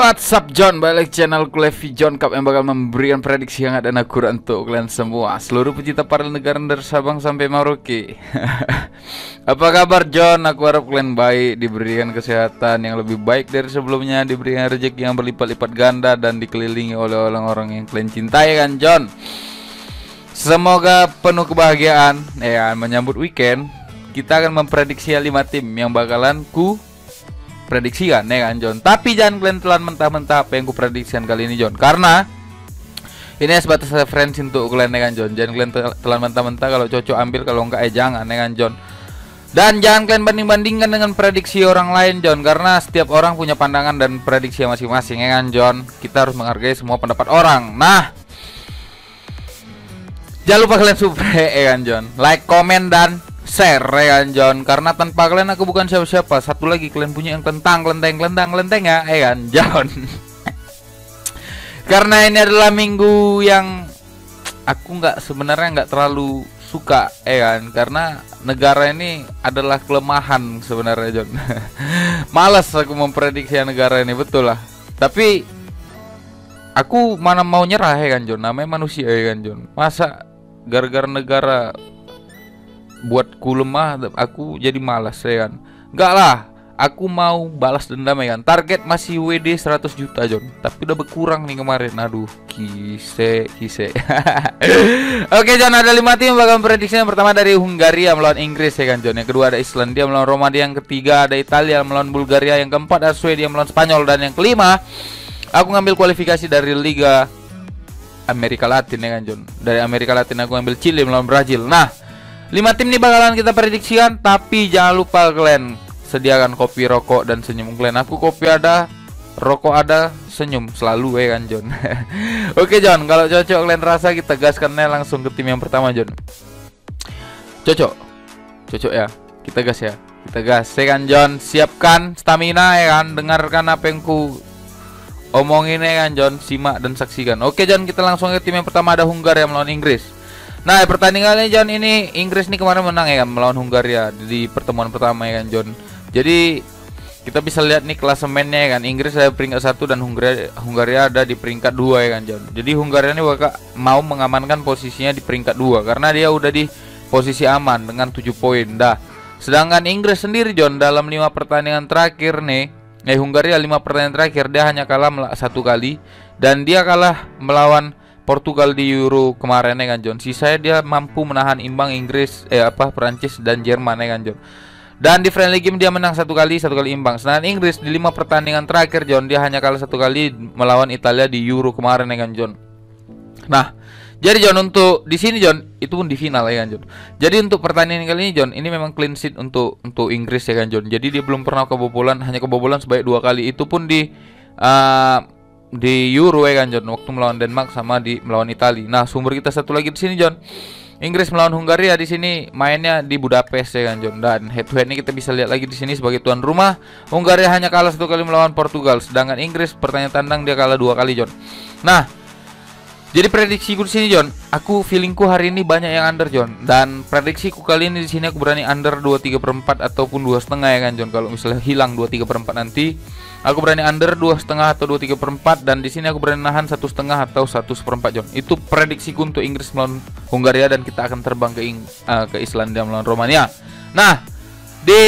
What's up John, balik channel Levi John Cup yang bakal memberikan prediksi hangat dan akurat untuk kalian semua, seluruh pecinta para negara dari Sabang sampai Merauke. Apa kabar John? Aku harap kalian baik, diberikan kesehatan yang lebih baik dari sebelumnya, diberikan rezeki yang berlipat-lipat ganda, dan dikelilingi oleh orang-orang yang kalian cintai kan John. Semoga penuh kebahagiaan ya menyambut weekend. Kita akan memprediksi 5 tim yang bakalan prediksikan ya kan John. Tapi jangan kalian telan mentah-mentah apa yang kuprediksikan kali ini John, karena ini sebatas referensi untuk kalian ya kan John. Jangan kalian telan mentah-mentah, kalau cocok ambil, kalau enggak jangan ya kan John. Dan jangan kalian banding-bandingkan dengan prediksi orang lain John, karena setiap orang punya pandangan dan prediksi masing-masing ya kan John. Kita harus menghargai semua pendapat orang. Nah, jangan lupa kalian subscribe ya kan John, like, komen, dan share ya kan John, karena tanpa kalian aku bukan siapa-siapa. Satu lagi, kalian punya yang kelenteng ya kan John. Karena ini adalah minggu yang aku sebenarnya nggak terlalu suka ya kan, karena negara ini adalah kelemahan sebenarnya John. Malas aku memprediksi negara ini, betul lah. Tapi aku mana mau nyerah ya kan John, namanya manusia ya kan John. Masa gara-gara negara buatku lemah aku jadi malas ya kan. Enggak lah, aku mau balas dendam ya kan. Target masih WD 100 juta John, tapi udah berkurang nih kemarin. Aduh, kise. Oke John, ada 5 tim bakal prediksi. Yang pertama dari Hungaria melawan Inggris ya kan John. Yang kedua ada Islandia melawan Romania. Yang ketiga ada Italia melawan Bulgaria. Yang keempat ada Swedia melawan Spanyol. Dan yang kelima, aku ngambil kualifikasi dari Liga Amerika Latin ya kan John. Dari Amerika Latin aku ngambil Chile melawan Brazil. Nah, 5 tim ini bakalan kita prediksikan, tapi jangan lupa kalian sediakan kopi, rokok, dan senyum kalian. Aku kopi ada, rokok ada, senyum selalu ya kan John. Oke John, kalau cocok kalian rasa kita gaskannya langsung ke tim yang pertama John. Cocok ya, kita gas ya kan John. Siapkan stamina ya kan, dengarkan apa yang ku omongin ya kan John, simak dan saksikan. Oke John, kita langsung ke tim yang pertama, ada Hungaria melawan Inggris. Nah, pertandingannya John, ini Inggris nih kemarin menang ya kan melawan Hungaria di pertemuan pertama ya kan John. Jadi kita bisa lihat nih klasemennya ya kan. Inggris ada peringkat 1 dan Hungaria ada di peringkat 2 ya kan John. Jadi Hungaria ini bakal mau mengamankan posisinya di peringkat 2 karena dia udah di posisi aman dengan 7 poin dah. Sedangkan Inggris sendiri John, dalam 5 pertandingan terakhir nih, Hungaria 5 pertandingan terakhir dia hanya kalah 1 kali, dan dia kalah melawan Portugal di Euro kemarin ya kan John. Sisanya dia mampu menahan imbang Inggris, Perancis dan Jerman ya kan John. Dan di friendly game dia menang 1 kali imbang. Sedangkan Inggris di 5 pertandingan terakhir John, dia hanya kalah 1 kali melawan Italia di Euro kemarin ya kan John. Nah, jadi John, untuk di sini John, itu pun di final ya kan John. Jadi untuk pertandingan kali ini John, ini memang clean sheet untuk Inggris ya kan John. Jadi dia belum pernah kebobolan, hanya kebobolan sebanyak 2 kali. Itu pun di Euro ya kan John, waktu melawan Denmark sama di melawan Italia. Nah, sumber kita satu lagi di sini John, Inggris melawan Hungaria di sini mainnya di Budapest ya kan John. Dan head to head ini kita bisa lihat lagi di sini sebagai tuan rumah, Hungaria hanya kalah 1 kali melawan Portugal, sedangkan Inggris pertandingan tandang dia kalah 2 kali John. Nah, jadi prediksiku di sini John, aku feelingku hari ini banyak yang under John, dan prediksiku kali ini di sini aku berani under 2/3/4 ataupun 2,5 ya kan John. Kalau misalnya hilang 2/3/4 nanti, aku berani under 2,5 atau 2/3/4, dan di sini aku berani nahan 1,5 atau 1/4 John. Itu prediksiku untuk Inggris melawan Hungaria, dan kita akan terbang ke Islandia melawan Romania. Nah, di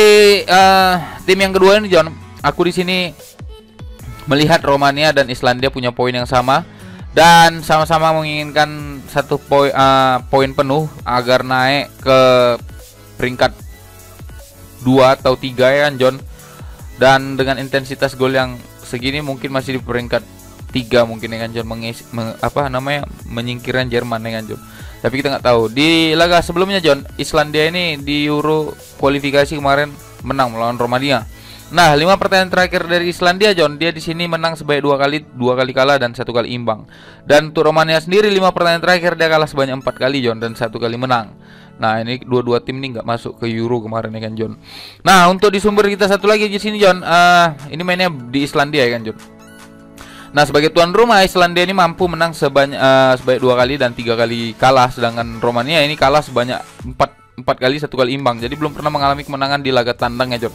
tim yang kedua ini John, aku di sini melihat Romania dan Islandia punya poin yang sama, dan sama-sama menginginkan 1 poin penuh agar naik ke peringkat 2 atau 3 ya kan John. Dan dengan intensitas gol yang segini mungkin masih di peringkat 3 mungkin ya kan John, menyingkirkan Jerman ya kan John. Tapi kita nggak tahu. Di laga sebelumnya John, Islandia ini di Euro kualifikasi kemarin menang melawan Romania. Nah, 5 pertandingan terakhir dari Islandia John, dia di sini menang sebanyak 2 kali kalah dan 1 kali imbang. Dan untuk Romania sendiri 5 pertandingan terakhir dia kalah sebanyak 4 kali John, dan 1 kali menang. Nah, ini dua tim ini nggak masuk ke Euro kemarin ya kan John. Nah, untuk di sumber kita satu lagi di sini John, ini mainnya di Islandia ya kan John. Nah, sebagai tuan rumah, Islandia ini mampu menang sebanyak 2 kali dan 3 kali kalah, sedangkan Romania ini kalah sebanyak 4 kali, 1 kali imbang. Jadi belum pernah mengalami kemenangan di laga tandang ya John.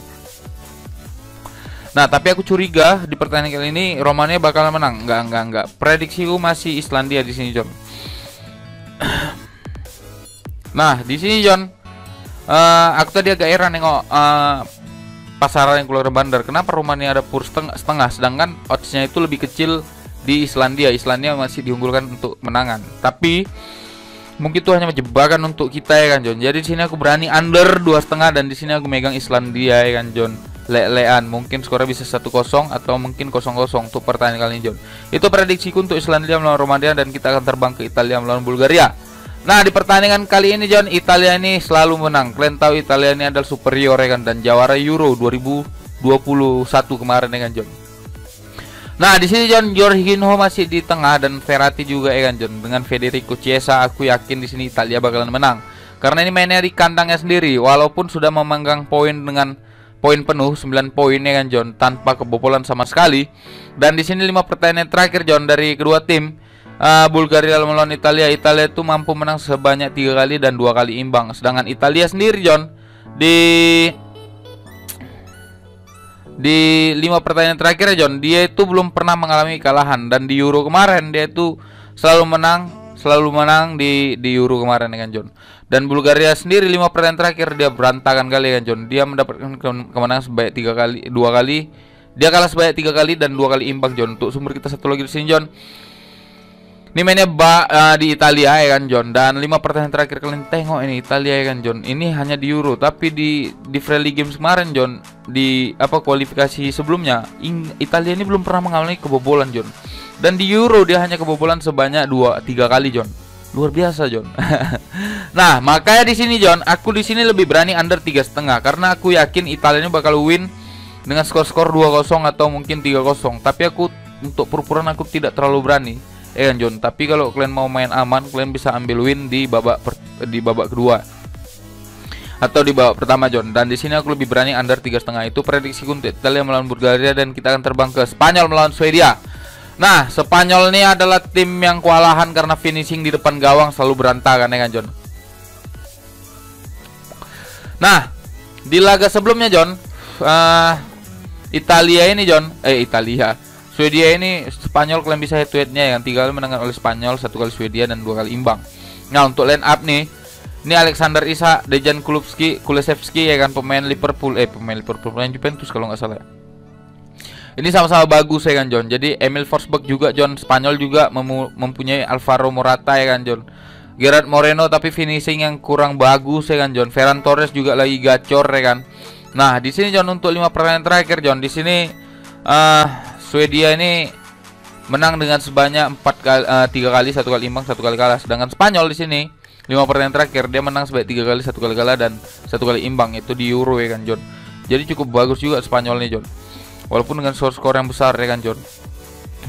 Nah, tapi aku curiga di pertandingan kali ini Romania bakalan menang. Enggak. Prediksiku masih Islandia di sini, John. Nah, di sini, John, aku tadi agak heran nengok pasaran yang keluar bandar. Kenapa Romania ada pur setengah, sedangkan oddsnya itu lebih kecil di Islandia. Islandia masih diunggulkan untuk menangan. Tapi mungkin itu hanya jebakan untuk kita ya kan, John. Jadi di sini aku berani under 2,5 dan di sini aku megang Islandia ya kan, John. Le-lean, mungkin skornya bisa 1-0 atau mungkin 0-0 untuk pertandingan kali ini, John. Itu prediksiku untuk Islandia melawan Romania dan kita akan terbang ke Italia melawan Bulgaria. Nah, di pertandingan kali ini, John, Italia ini selalu menang. Kalian tahu Italia ini adalah superior ya kan, dan jawara Euro 2021 kemarin ya kan, John. Nah, di sini, John, Jorginho masih di tengah dan Verratti juga ya kan, John. Dengan Federico Chiesa, aku yakin di sini Italia bakalan menang. Karena ini mainnya di kandangnya sendiri, walaupun sudah memegang poin dengan poin penuh 9 poin ya kan, John, tanpa kebobolan sama sekali. Dan di sini 5 pertandingan terakhir, John, dari kedua tim, Bulgaria melawan Italia. Italia itu mampu menang sebanyak 3 kali dan 2 kali imbang. Sedangkan Italia sendiri, John, di 5 pertandingan terakhir, John, dia itu belum pernah mengalami kekalahan. Dan di Euro kemarin dia itu selalu menang di Euro kemarin ya kan, John. Dan Bulgaria sendiri 5 pertandingan terakhir dia berantakan kali kan, John. Dia mendapatkan kemenangan sebanyak 3 kali, 2 kali. Dia kalah sebanyak 3 kali dan 2 kali imbang, John. Untuk sumber kita satu lagi di sini, John. Ini mainnya di Italia ya kan, John. Dan 5 pertandingan terakhir kalian tengok ini Italia ya kan, John. Ini hanya di Euro, tapi di Friendly Games kemarin, John, di kualifikasi sebelumnya, Italia ini belum pernah mengalami kebobolan, John. Dan di Euro dia hanya kebobolan sebanyak 2-3 kali, John. Luar biasa, John. Nah, makanya di sini, John, aku di sini lebih berani under 3,5 karena aku yakin Italia ini bakal win dengan skor-skor 2-0 atau mungkin 3-0. Tapi aku untuk pur-puran aku tidak terlalu berani. Ya kan, John. Tapi kalau kalian mau main aman, kalian bisa ambil win di babak kedua atau di babak pertama, John. Dan di sini aku lebih berani under 3,5. Itu prediksiku untuk Italia melawan Bulgaria dan kita akan terbang ke Spanyol melawan Swedia. Nah, Spanyol ini adalah tim yang kewalahan karena finishing di depan gawang selalu berantakan ya kan, John. Nah, di laga sebelumnya, John, Swedia ini Spanyol kalian bisa head to headnya yang 3 kali menang oleh Spanyol, 1 kali Swedia dan 2 kali imbang. Nah, untuk line up nih, ini Alexander Isak, Dejan Kulusevski ya kan, pemain Liverpool, pemain Juventus kalau nggak salah. Ini sama-sama bagus ya kan, John. Jadi Emil Forsberg juga, John. Spanyol juga mempunyai Alvaro Morata ya kan, John. Gerard Moreno tapi finishing yang kurang bagus ya kan, John. Ferran Torres juga lagi gacor ya kan. Nah, di sini, John, untuk 5 pertandingan terakhir, John, di sini Swedia ini menang dengan sebanyak 3 kali, 1 kali imbang, 1 kali kalah. Sedangkan Spanyol di sini 5 pertandingan terakhir dia menang sebanyak 3 kali, 1 kali kalah dan 1 kali imbang. Itu di Euro ya kan, John. Jadi cukup bagus juga Spanyol nih, John. Walaupun dengan skor yang besar ya kan, John.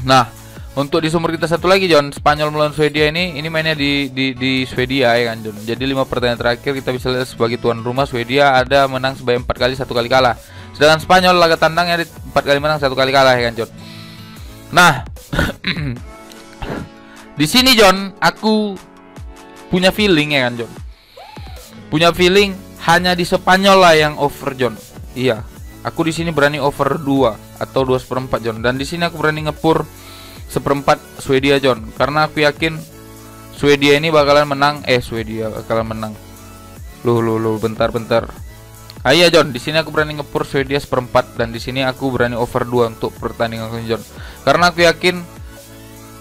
Nah, untuk di sumber kita satu lagi, John, Spanyol melawan Swedia ini mainnya di Swedia ya kan, John. Jadi 5 pertandingan terakhir kita bisa lihat sebagai tuan rumah Swedia ada menang sebanyak 4 kali, 1 kali kalah. Sedangkan Spanyol laga tandangnya 4 kali menang, 1 kali kalah ya kan, John. Nah, di sini, John, aku punya feeling ya kan, John. Punya feeling hanya di Spanyol lah yang over, John. Iya. Aku di sini berani over 2 atau 2/4, John. Dan di sini aku berani ngepur 1/4 Swedia, John. Karena aku yakin Swedia ini bakalan menang. Swedia bakalan menang. Bentar. Iya, John. Di sini aku berani ngepur Swedia 1/4 dan di sini aku berani over 2 untuk pertandingan kali ini, John. Karena aku yakin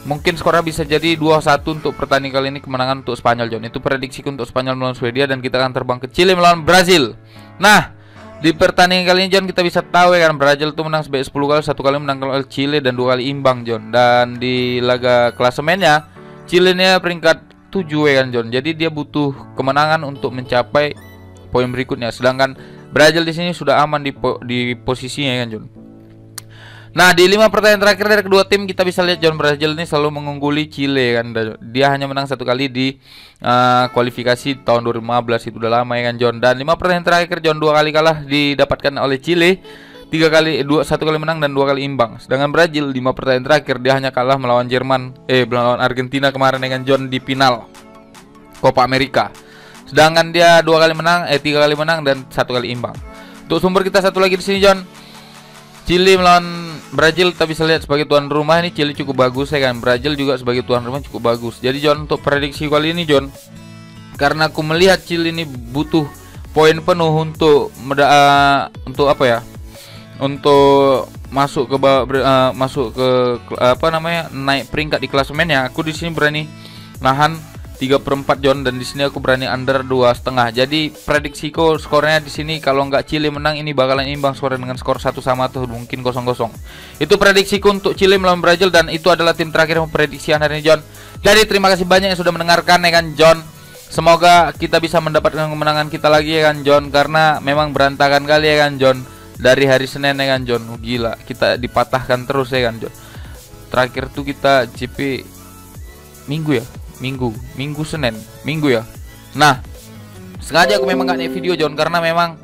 mungkin skornya bisa jadi 2-1 untuk pertandingan kali ini, kemenangan untuk Spanyol, John. Itu prediksiku untuk Spanyol melawan Swedia dan kita akan terbang ke Chile melawan Brazil. Nah, di pertandingan kali ini, John, kita bisa tahu ya kan, Brazil tuh menang sebanyak 10 kali, 1 kali menang oleh Chile dan 2 kali imbang, John. Dan di laga klasemennya Chile-nya peringkat 7 ya kan, John. Jadi dia butuh kemenangan untuk mencapai poin berikutnya. Sedangkan Brazil di sini sudah aman di posisinya ya kan, John. Nah, di 5 pertandingan terakhir dari kedua tim kita bisa lihat, John, Brazil ini selalu mengungguli Chile kan. Dia hanya menang 1 kali di kualifikasi tahun 2015, itu udah lama ya kan, John. Dan 5 pertandingan terakhir, John, 2 kali kalah didapatkan oleh Chile, 1 kali menang dan 2 kali imbang. Sedangkan Brazil 5 pertandingan terakhir dia hanya kalah melawan melawan Argentina kemarin ya kan, John, di final Copa America. Sedangkan dia 3 kali menang dan 1 kali imbang. Untuk sumber kita satu lagi di sini, John, Chili melawan Brazil kita bisa lihat sebagai tuan rumah ini Chili cukup bagus ya kan. Brazil juga sebagai tuan rumah cukup bagus. Jadi John, untuk prediksi kali ini John, karena aku melihat Chili ini butuh poin penuh untuk apa ya? Untuk masuk ke apa namanya, naik peringkat di klasemennya. Aku di sini berani nahan 3/4 John, dan di sini aku berani under 2,5. Jadi prediksiku skornya di sini kalau nggak Chili menang ini bakalan imbang skor dengan skor 1-1 atau mungkin 0-0. Itu prediksiku untuk Chili melawan Brazil, dan itu adalah tim terakhir yang memprediksi hari ini John. Jadi terima kasih banyak yang sudah mendengarkan ya kan John. Semoga kita bisa mendapatkan kemenangan kita lagi ya kan John, karena memang berantakan kali ya kan John. Dari hari Senin ya kan John, gila kita dipatahkan terus ya kan John. Terakhir tuh kita GP Minggu ya, Minggu Senin, Minggu ya. Nah, sengaja aku memang gak naik video John, karena memang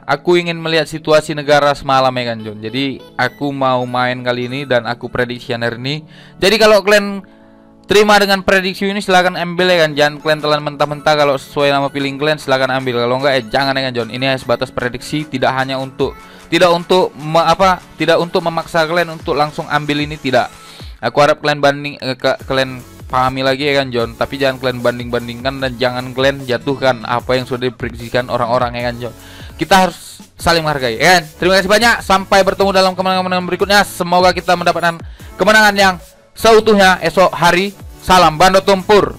aku ingin melihat situasi negara semalam ya kan John. Jadi aku mau main kali ini dan aku prediksi hari ini. Jadi kalau kalian terima dengan prediksi ini silahkan ambil ya kan. Jangan kalian telan mentah-mentah. Kalau sesuai nama pilih kalian silahkan ambil. Kalau enggak jangan ya kan John. Ini hanya sebatas prediksi, tidak untuk memaksa kalian untuk langsung ambil ini, tidak. Aku harap kalian kalian pahami lagi ya kan John. Tapi jangan kalian banding-bandingkan dan jangan kalian jatuhkan apa yang sudah diprediksikan orang-orang ya kan John. Kita harus saling menghargai ya kan. Terima kasih banyak. Sampai bertemu dalam kemenangan-kemenangan berikutnya. Semoga kita mendapatkan kemenangan yang seutuhnya esok hari. Salam Bando Tumpur.